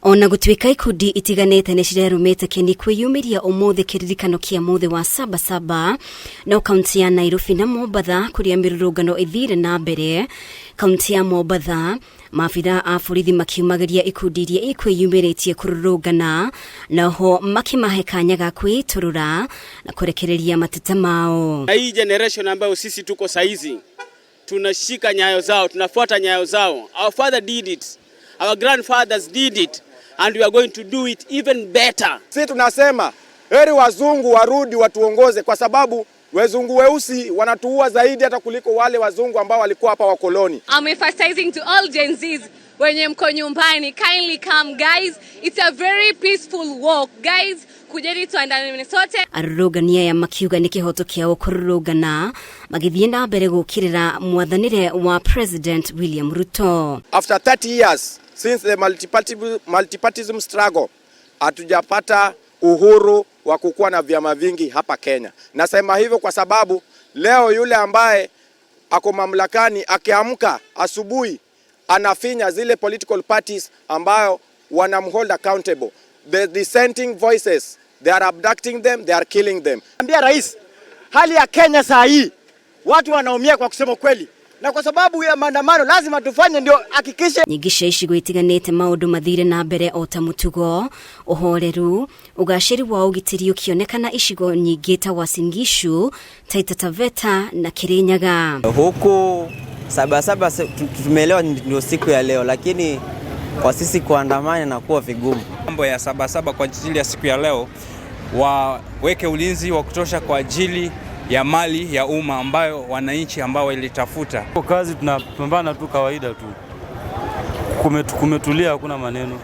Ona gutwika ikundi itiganete ne cirerumite keni kwiyumiria umuthi kiririkano kia muthe wa Sabasaba no kaunti ya Nairobi na Mombasa kuria mirurungano ithire na mbere. Kaunti ya Mombasa maafitha a borithi makiumagaria ikundi iria ikwiyumiritie kururungana naho makimahe kanya ga kwiturura na kurekereria mateta mao. Hii generation ambayo sisi tuko saizi tunashika nyayo zao, tunafuata nyayo zao. Our father did it, our grandfathers did it, and we are going to do it even better. Sisi tunasema heri wazungu warudi watuongoze, kwa sababu wazungu weusi wanatuua zaidi hata kuliko wale wazungu ambao walikuwa hapa wakoloni. I'm emphasizing to all Gen Zs wenye mko nyumbani, kindly come guys, it's a very peaceful walk guys, kujeni tuandane sote. Arurugania ya makiuga ni kihoto kiao kururugana magithie na mbere gukirira mwathanire wa President William Ruto. After 30 years since the multipartyism struggle, hatujapata uhuru wa kukuwa na vyama vingi hapa Kenya. Nasema hivyo kwa sababu leo yule ambaye ako mamlakani akiamka asubuhi anafinya zile political parties ambayo wanamhold accountable. The dissenting voices, they are abducting them, they are killing them. Ambia rais, hali ya Kenya saa hii watu wanaumia kwa kusema kweli. Na kwa sababu ya maandamano lazima tufanye ndio hakikishe nyigisha icigo itiganete maundu mathire na mbere ota mutugo uhoreru ugashiri wa ugitiri ukionekana icigo nyingi ta Uasin Gishu, Taita Taveta na Kirinyaga. Huku Sabasaba tumeelewa ndio siku ya leo, lakini kwa sisi kuandamana na kuwa vigumu. Mambo ya Sabasaba kwa ajili ya siku ya leo, waweke ulinzi wa kutosha kwa ajili ya mali ya umma ambayo wananchi ambao walitafuta. Kwa kazi tunapambana tu kawaida tu. Kumetulia, hakuna maneno.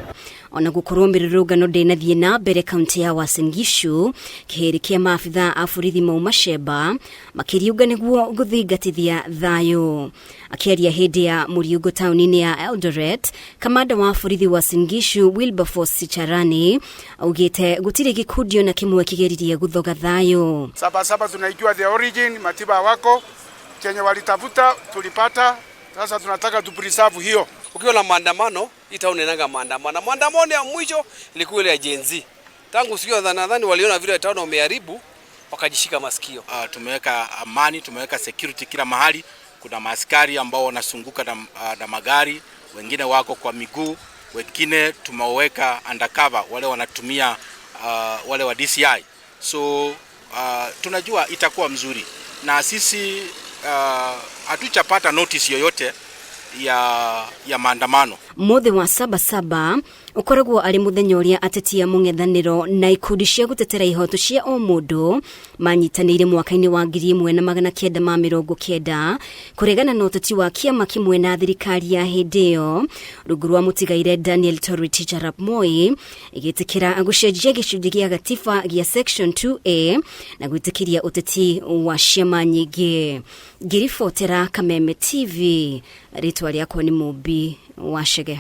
Ona gukorwo mirurungano ndinathie na mbere kaunti ya Uasin Gishu, kiheri kia maafitha a borithi mauma Sheba makiriuga niguo guthingatithia thayo. Akiaria hindi ya muriugo taunini ya Eldoret, kamanda wa borithi wa Uasin Gishu Wilberforce Sicharani augite gutiri gikundi na kimwe kigeririe guthoga thayo. Sabasaba tunaijua the origin, matiba wako chenye walitafuta tulipata, sasa tunataka tu preserve hiyo. Ukiwa na maandamano itaonenanga maandamano. Maandamano ya mwisho ilikuwa ile ya Gen Z. Tangu sikio nadhani waliona vile town wameharibu wakajishika masikio. Tumeweka amani, tumeweka security kila mahali. Kuna maaskari ambao wanasunguka na magari, wengine wako kwa miguu, wengine tumeweka undercover wale wanatumia wale wa DCI. So tunajua itakuwa mzuri. Na sisi hatuchapata notice yoyote ya maandamano. Muthe wa Sabasaba ukoragwo ari muthenya uria atetia mung'ethaniro na ikundi cia gutetera ihoto cia o mundu manyitanire mwaka-ini wa 1990 kuregana na uteti wa kiama kimwe na thirikari ya hindeo. Rungu rwa mutigaire Daniel Toroitich arap Moi igitikira agucenjia gicunji gia gatiba gia section 2A na gwitikiria uteti wa ciama nyingi. Ngiribotera Kameme TV, ritwa riakwa ni Mubi Wachege.